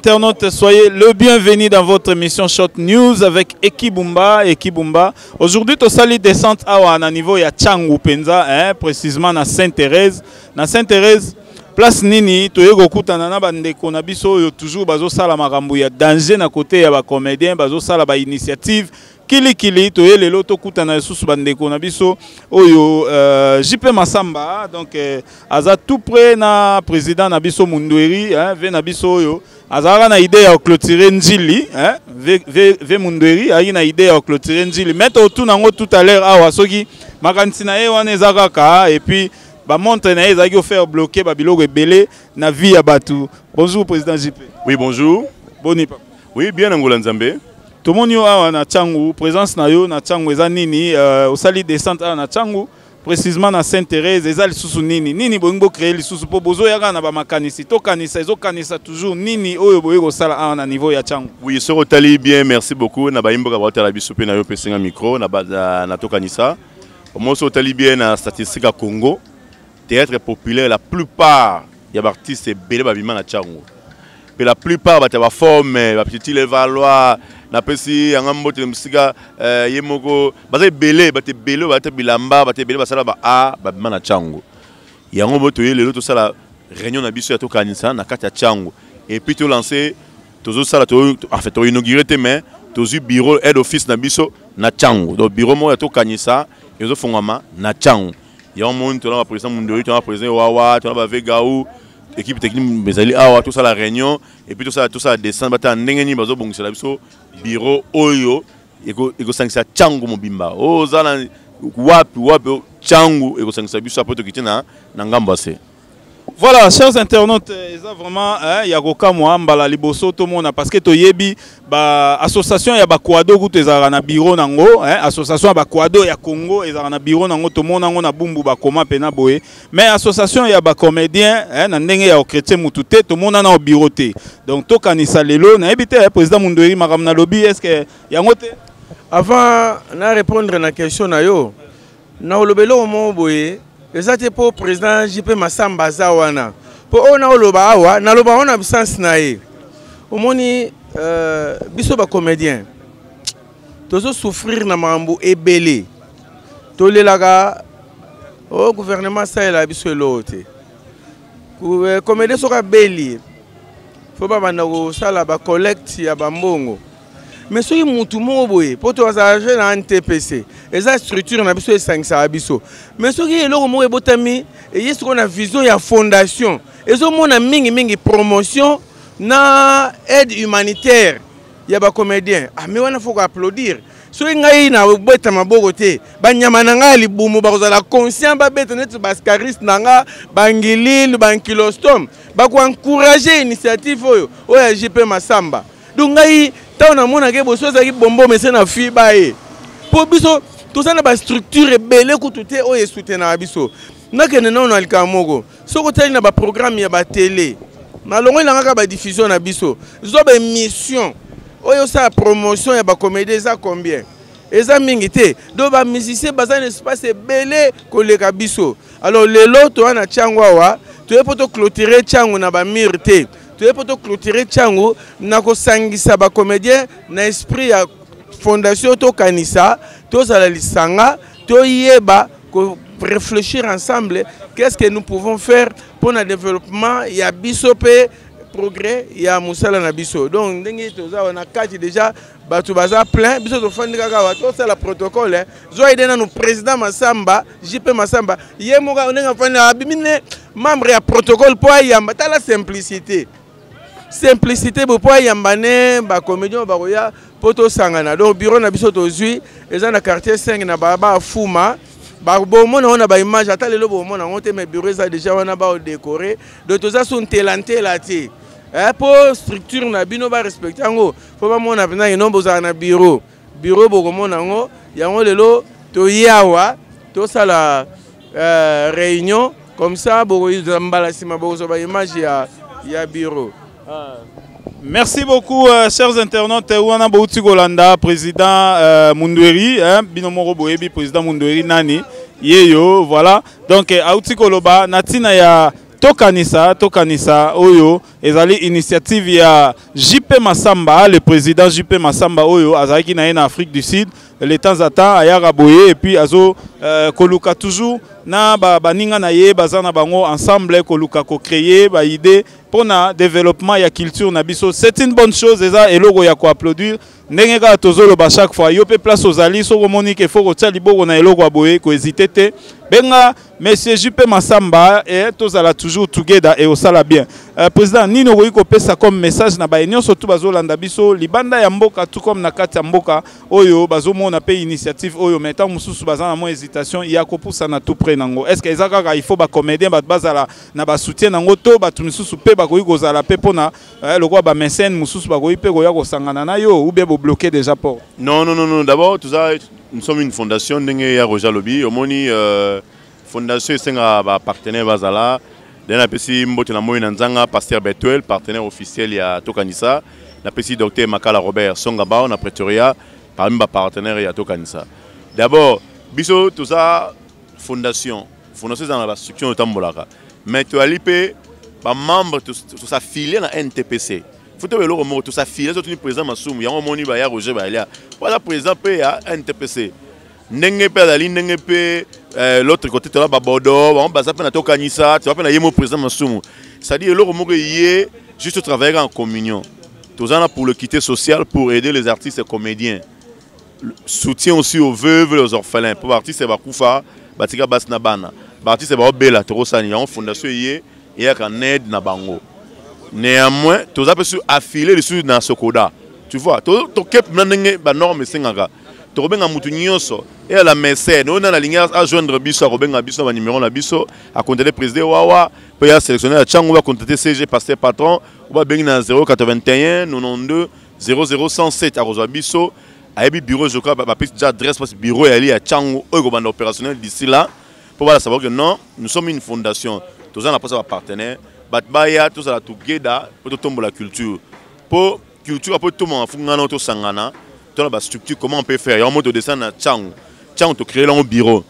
internautes, soyez le bienvenu dans votre émission Short News avec Ekibumba. Aujourd'hui, tu as descente à niveau ya Tchangu Penza, précisément à Sainte-Thérèse. Dans Sainte-Thérèse, place Nini, tu es kutana bande konabiso toujours bazo sala makambo ya danger na côté ya ba comédien, bazo sala ba initiative. Kili to ye lelo to kutana susu bandeko na biso oyo JP Massamba donc aza tout près na président na biso Mundweri ve na biso oyo azara na idée ya clôturer Njili ve Mundweri ayi na idée ya clôturer Njili mettre autour nango tout à l'heure awa soki makanisi na ye wana ezaka ka et puis ba montre na ye ezaki faire bloquer ba biloko ebele na vie ya batu. Bonjour président JP. Oui, bonjour. Boni papa. Oui, bien Angola Nzambe. Tout le monde est na Tchangu, présence na yo na Tchangu eza nini au sali descente na Tchangu précisément na Sainte-Thérèse ezali susu nini bongo créer li susu po bozo yaka na ba makanisi to kanisa ezo kanisa toujours nini oyo boye ko sala na niveau ya Tchangu. Oui, ce rotali bien, merci beaucoup na ba imboka ba la biso pe na yo pesinga micro na to kanisa. Moi ce rotali bien na statistique à Congo, théâtre populaire la plupart ya ba artistes belé ba bima na Tchangu. Mais la plupart ba ta ba forme ba petit les valoir na pesi angambo te musika yemoko bate belé bate bilamba bate belé basala ba a ba bima na Tchangu. Yango boto yele to sala réunion na biso ya to kanisa na kati ya Tchangu et puis to lancer tozo sala to en fait to inaugurer te mais tozu bureau head office na biso na Tchangu. Donc bureau mo ya to kanisa yozo fongama na Tchangu. Yango mon to na président Mundori to na président Wawa to na ba Vegaou équipe technique bezali awa tout ça la réunion et puis tout ça descend bata ndengeni bazo bongisa biso bureau oyo eko sangisa Tchangu mobimba o zala wapi Tchangu eko sangisa biso apoto kitina na ngambase. Voilà, chers internautes, ça vraiment yakoka moi mbala liboso to mona parce que to yebi ba association ya ba Kwado kutu ezara na bureau nango association ya ba Kwado ya Congo ezara na bureau nango to mona ngo na bumbu ba koma pena boye mais association ya ba comédien na ndenge ya chrétien mutute to mona na bureau te donc to kanisa lelo na ebité président Mundweri makam na lobby est-ce que yango te avant na répondre na question na yo na olobelo mo boye ezate pour président JP Massamba zawana pour on a oloba awa na loba on a absence na ye omoni biso ba comédien tozo souffrir na mambo ebele to lelaka au gouvernement ça la biso lote comédien soka beli faut ba banda ko sala ba collecte ya bambongo mais soki mutu mo boye po to azaje na NTPC eza structure na biso esangisa biso mais soki eloko mo ebotami yesu ko na vision ya fondation ezo mona mingi promotion na aide humanitaire ya ba comédien mais wana faut applaudir soki ngai na bota maboko te banyama na ngai libumu bakozala conscient ba beta net bascariste na nga bangilil bankilostom ba ko encourager initiative oyo ya JP Massamba donc ngai tant na mona ke boso ezaki bombo mais c'est na fi bae po biso tout ça na ba structure belé kutute oyo soutenir biso na kene na on alika moko soko tali na ba programme ya ba télé na longo ilanga ba diffusion na biso zo ba mission oyo sa promotion ya ba comédie za combien eza mingi te do ba musicien baza na espace belé koleka biso alors lelo to na Tchangu wa to e poto clôturer Tchangu na ba mur te tu es pour te clôturer Tchangu na ko sangisa ba comédien na esprit ya fondation to kanisa to sala lisanga to yeba ko réfléchir ensemble qu'est-ce que nous pouvons faire pour le développement ya biso pe progrès ya musala na biso donc ndenge to za na kati déjà batu baza plein biso to fandi kaka wa to sala protocole zo ide na no président Massamba JP Massamba yemoka ndenge fandi abimine membre ya protocole po yamba tala simplicité pour yambane ba comédien ba roya poto sangana donc bureau na biso tozui eza na quartier 5 na ba fuma ba bomona on a ba image ata lelo bomona on te mais bureau eza déjà wana ba décorer donc toza son telanté la ti pour structure na bino ba respecter ngo faut ba mona pena ino boza na bureau bokomona ngo yango lelo to yawa to sala réunion comme ça bo mbala sima bo zo ba image ya bureau. Merci beaucoup, chers internautes. Ouana Bouti Golanda, président Mundweri, Binomoro Boebi, président Mundweri Nani, Yeyo, voilà. Donc, Aouti Koloba, Natina ya tokanisa oyo ezali initiative ya JP Massamba, le président JP Massamba oyo azalaki na en Afrique du Sud le temps à temps ayaka boye et puis azo koluka toujours na baninga na ye bazana bango ensemble koluka ko créer ba idée pour na développement ya culture na biso. C'est une bonne chose eza eloko ya ko applaudir ndenge ka tozolo ba chaque fois yo pe place aux alliés so monique faut ko tia liboko na eloko boye ko hésiter te benga monsieur JP Massamba et tozala toujours together et au sala bien. Président nino ko pesa comme message na ba union surtout bazolanda biso libanda ya mboka tout comme na kati ya mboka oyo bazomona pe initiative oyo metant mususu bazana mo hésitation ya ko poussa na tout près nango. Est-ce que ezaka il faut ba comédien ba bazala na ba soutien nango to ba tumisusu pe ba ko kozala pe pona le roi ba mécène mususu ba ko pe ko ya ko sangana na yo ou bien bo bloquer déjà port. Non, d'abord tout ça nous sommes une fondation ndenge ya Roger Lobby omoni fondation esenga ba partenaire bazala dena pesi mbote na moyo nzanga pasteur Betuel partenaire officiel ya Tokanisa na pesi docteur Makala Robert Songaba na Pretoria parmi ba partenaire ya Tokanisa. D'abord biso tout ça fondation dans la structure de Tambolaka mais tu ali pe ba membre tout ça filé na NTPC faut te le mot tout ça filé surtout président Massoum ya moni ba ya Roger ba ya voilà président pe ya NTPC ndenge pe la ligne ndenge pe l'autre côté tu là ba Bordeaux on basa pe na Tokanisa tu vas pe na yemo président Massoum ça dit le mot yé juste travailler en communion tous en pour le quitter social pour aider les artistes et comédiens soutien aussi aux veuves et aux orphelins pour artistes ba kufa batika basna bana artistes ba obela to sani ya fondation yé et ya kan aide na bango. Néanmoins, tous les gens affilés dessus dans ce code. Tu vois, tu as des normes, tu as et à la mécène, on a la ligne à joindre Bisso, à Bisso, à numéro Bisso, à contacter le président Wawa, puis à sélectionner la Tchang, on va contacter CG, pasteur patron, on va venir dans 081 92 00107 à Rosa Bisso, à Ebi bureau, je crois, déjà adresse parce que bureau est allé à Tchang, au opérationnel d'ici là, pour savoir que non, nous sommes une fondation, tous les gens ont un partenaire. Batbaya tout ça together pour tomber la culture pour culture après tout monde fungana to sangana dans la structure comment on peut faire il y a un mode de descendre na Tchang to créer un bureau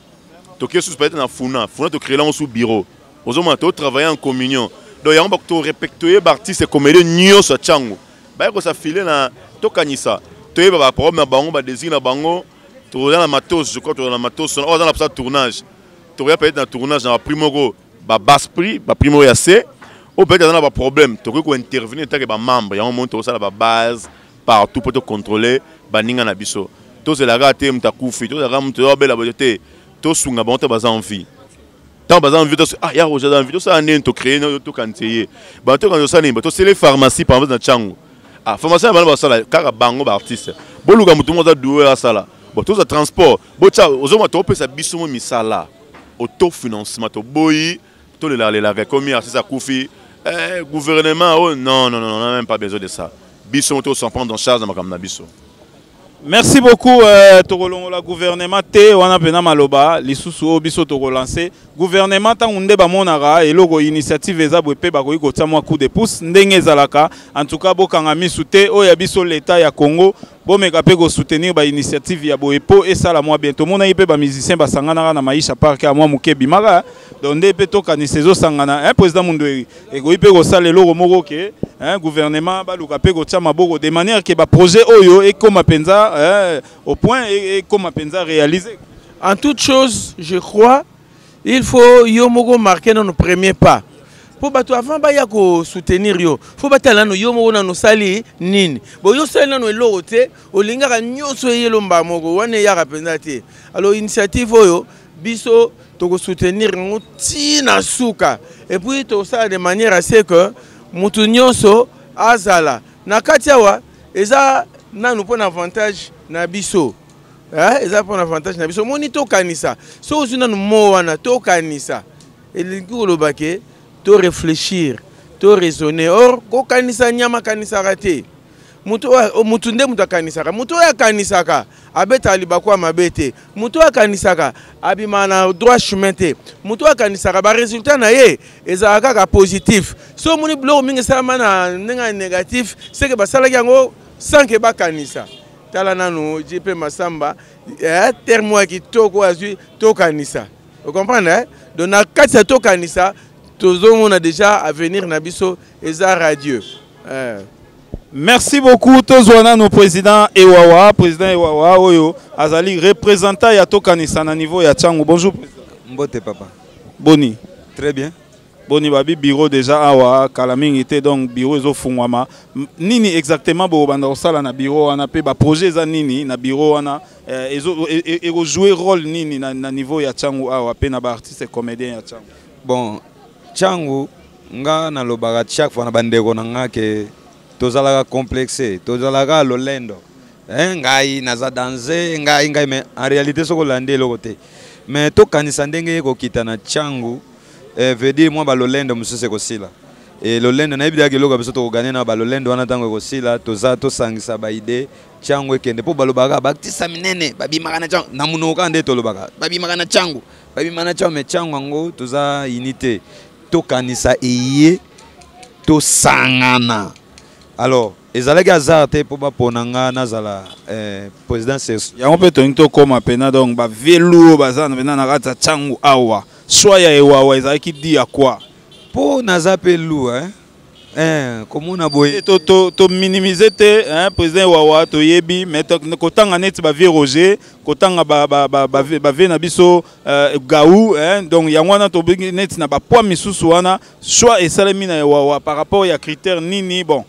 to créer sous peut-être na Funa to créer un sous bureau aux hommes to travailler en communion donc il y a un to respecter artistes et comédiens nyo sur Tchang ba ko ça filer na Tokanisa to y ba problème na bango ba désigne na bango to dans la matos je crois to dans la matos on dans la tournage to y peut-être dans tournage na Primoro ba basse prix ba Primoro assez au peut-être dans un problème, tu peux intervenir en tant que membre, il y a un moment où ça la base partout pour te contrôler, baninga na biso. Tous les gars t'aiment ta koufi, tous les gars t'ont belle la beauté, tous sont à bon t'as besoin envie. T'as besoin envie, ah y'a Roger envie, tous ça en est, tu crées, tu cantier. Bah tu quand ça n'est, tous c'est les pharmacies par exemple dans Tchang. Ah pharmacie va dans ça là, car bango artiste. Bon le gars tout le monde a doué à ça là. Bon tous le transport, bon ça, aux hommes tu peux ça biso mi ça là, autofinancement, tu boy, tous les la commis artiste à koufi. Gouvernement, oh, non, on n'a même pas besoin de ça. Bisson, on s'en prend en charge dans ma Bisson. Merci beaucoup, le gouvernement. On a pena maloba, les sous biso to relancer. Gouvernement, tant on débat monara et logo initiative ezabwepe bakoyi kotia mwa coup de pouce ndenge zalaka. En tout cas, bokanga misute o ya biso l'état ya Congo. Bon meka pe go soutenir ba initiative ya boepo et ça la moi bientôt. Mona ipe ba musicien ba sangana na maisha park ya moi muke bimara. Donc pe toka ni sezo sangana. Un président Mundweri et go ipe go sale logo moko ke. Gouvernement ba luka pe go tia maboko de manière que ba projet oyo et comme penza au point et comme penza réalisé. En toute chose, je crois, il faut yomogo marquer dans nos premiers pas. Pour bato avant ba ya ko soutenir yo. Faut batala no yomogo na no sali nini. Bo yo sali na no elote, olinga ka nyoso yelo mba moko wane ya kapenda te. Alors initiative oyo biso to ko soutenir ngo tina suka. Et puis to ça de manière à ce que mutu nyonso azala. Na katiawa eza na nous pon avantage na biso. Eza pon avantage na biso. Moni to kanisa. So uzina no mo wana to kanisa. Elingi lo bake to réfléchir, to raisonner. Or ko kanisa nyama kanisa raté. Mutu nde mutu kanisaka. Mutu ya kanisaka abeta libakwa mabete. Mutu ya kanisaka abimana droit chemin te. Mutu ya kanisaka ba résultat na ye ezalaka ka positif. So moni blo mingi sama na nenga négatif, c'est que basala yango sans que ba kanisa. Tala nanu JP Massamba terme qui toko azui to kanisa. Vous comprenez? Donc na kati to kanisa on a déjà à venir na biso eza radieux. Merci beaucoup tozwana no président Ewawa oyo azali représentant ya tokanisa na niveau ya Tchangu. Bonjour président. Mbote papa. Boni. Très bien. Boni babi bureau déjà awa kalamingi était donc bureau ezo fungwama. Nini exactement bo banda osala na bureau wana pe ba projet za nini na bureau wana ezo jouer rôle nini na niveau ya Tchangu awa pe na ba artiste comédien ya Tchangu. Bon, Tchangu nga na lobaka chaque fois na bandeko na nga ke tozalaka complexé, tozalaka lolendo. Ngai naza danser, ngai mais en réalité soko lande lokote. Mais to kanisa ndenge ko kita na Tchangu veut dire moi ba lolendo mususe ko sila. Et lolendo na ibida ke loka biso to gagner na ba lolendo wana tango ko sila toza to sangisa ba idée Tchangu ekende po balobaka baktisa minene babimaka na Tchangu na munoka nde to lobaka babimaka na Tchangu babimaka na Tchangu mais Tchangu ngo toza unité to kanisa eye to sangana. Alors, ezalaki azarte po ba ponanga nazala président Serge. Ya on peut to koma pena donc ba velo bazana pena na kata Tchangu awa. Soit ya Ewawa ezalaki di ya quoi? Po naza pe lou comme on a boye to minimiser te président Ewawa to yebi mais ko tanga net ba vie Roger, ko tanga ba vie na biso gaou donc ya wana to net na ba poids misusu wana soit esalemi na Ewawa par rapport ya critère nini bon.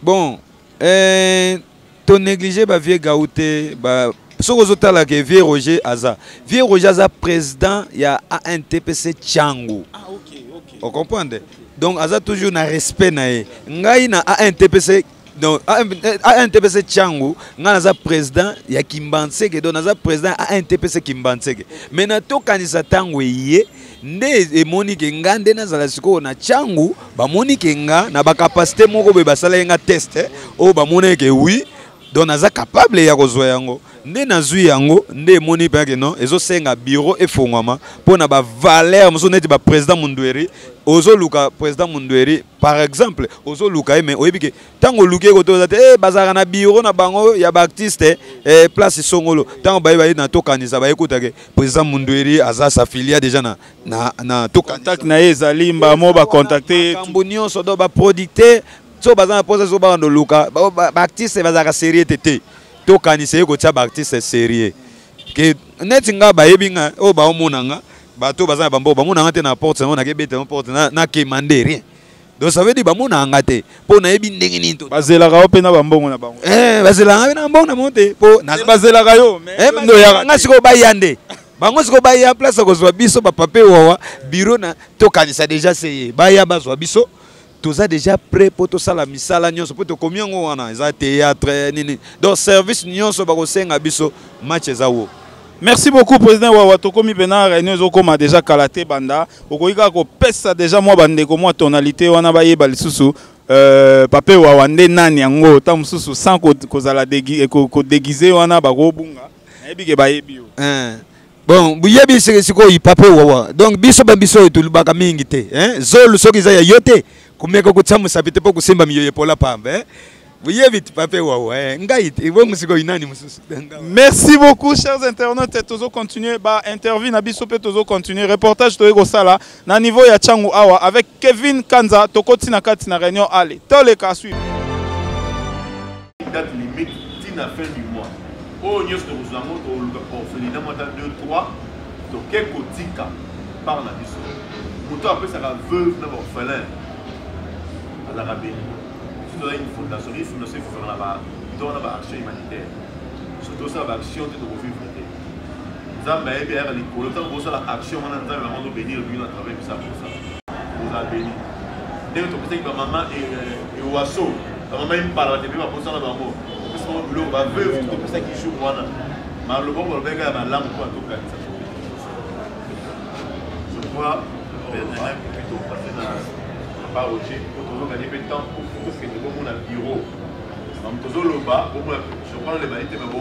Bon, to négliger ba vieux Gaouté, ba soko que vieux Roger Aza. Vieux Roger Aza président ya ANTPC Tchangu. Ah OK. Vous comprenez? Donc Aza toujours na respect na ye. Ngai na ANTPC donc ANTPC Tchangu, nga naza président ya Kimbanseke, donc naza président ANTPC Kimbanseke. Mais na to kanisa tango ye nde emonike nga nde nazala siko na Tchangu bamonike nga na bakapasité moko be basala nga test o bamoneke oui donc naza capable ya kozwa yango nde nazwi yango nde emoni pe non ezosenga bureau efongwama pona ba valeur moso neti ba président Mundweri ozo luka président Mundweri par exemple ozo luka mais oyebike tango luke ko to te bazaka na bureau na bango ya ba artiste place songolo tango bayi na tokanisa ba ekutake président Mundweri aza sa filia déjà na to contact na ezali mba mo ba contacter Cambonio so do ba producteur so bazana posa so ba ndo luka ba artiste bazaka série tete to kanisa ko tia ba artiste sérieux que net nga ba yebinga o ba omonanga bato bazana bambo bamonanga te na porte on a ke bete na porte na ke mandé rien donc ça veut dire bamonanga te po na yebi ndenge ni to bazela ka opena bambongo na bango bazela nga na mbongo na monte po na bazela ka yo mais ndo ya nga siko ba yande bango siko ba ya place ko zwa biso ba pape wawa bureau na to kanisa déjà c'est ba ya ba zwa biso toza déjà prêt pour tout ça la misala nyonso pour to combien ngo wana za théâtre nini donc service nyonso ba ko senga biso match ezawo. Merci beaucoup président Wawa tokomi pena réunion ezokoma déjà kalaté banda okoyika ko pesa déjà moi bande ko moi tonalité wana ba yeba lisusu pape Wawa nde nani yango ta mususu sans ko zala déguiser wana ba ko bunga yebi ba yebi yo. Bon, buyebi siko yi pape Wawa donc biso ba biso tulubaka mingi te zolu soki za ya yote kumeka kutsamu sapite po kusimba miyoye pola pambe buyebi pape Wawa ngai ibo musiko inani mususu. Merci beaucoup chers internautes tozo continuer ba interview na biso pe tozo continuer reportage to ego sala na niveau ya Tchangu awa avec Kevin Kanza tokoti na kati na réunion ale tole ka suivre date limite tina fin du mois o nyos de rozango to luka orphelinat mota 2 3 to keko tika par na biso moto après ça va veuve na orphelin à l'Arabie. Dans une fondation, il faut faire là-bas, dans l'action humanitaire. Surtout ça, l'action de revivre. Nous avons bien l'école, tant que ça, l'action, on a vraiment de bénir lui à travers ça pour ça. Vous avez béni. Dès que tu as maman et oiseau, la maman me parle, tu peux pas poser dans le mot. Parce que l'eau va veuve, tout ça qui joue moi. Mais le bon, on va regarder ma langue pour tout cas. Je crois, plutôt passer dans pas Roger, pour gagner du temps pour que nous avons un bureau. Donc, je prends les validités, mais bon,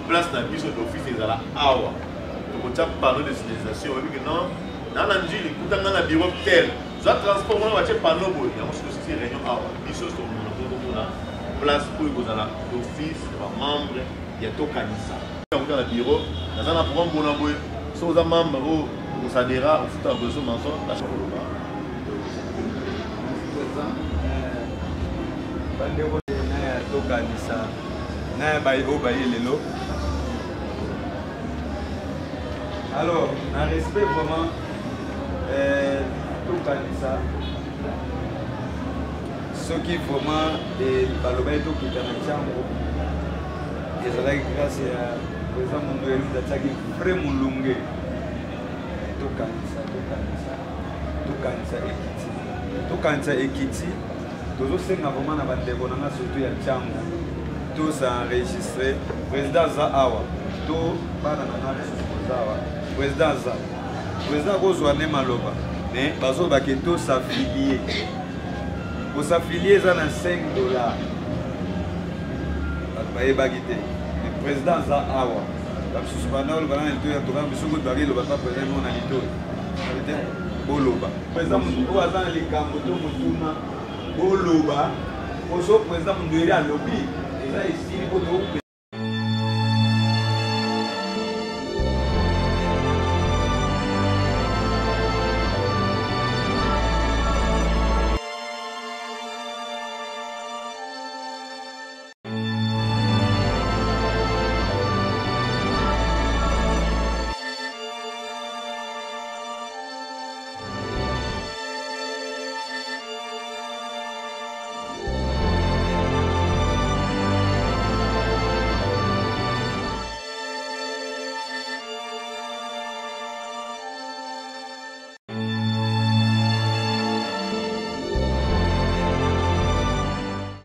place dans le d'office et à la awa. Donc, on a parlé de civilisation. On dit que non, dans l'Angile, quand on a un bureau tel, ça transport, on va faire panneau. Il y a aussi une réunion awa. Biso, on a place pour que l'office, les membres, il y a tout canisa. On a un bureau, dans un programme, on a un membre. ça dira au foot à besoin menton la chambre là bande ko na to kanisa na bai o bai lelo. Alors un respect vraiment to kanisa ce qui vraiment et baloba to kitana chango ezalaki grâce ya président Mundu Eluda Tsaki frère Mulunge tokanisa ekiti tozosenga vraiment na bandeko nanga surtout ya Tchango tosenregistre président za awa to bana na za awa président kozwa ne maloba mais bazobake tosafilier eza na $5 bayebaki te mais président za awa basuspana oloba na lito ya toka bisungu bari loba pa président na lito boloba président mundu aza na likambo to mutuna boloba oso président mundu eri alobi eza esili po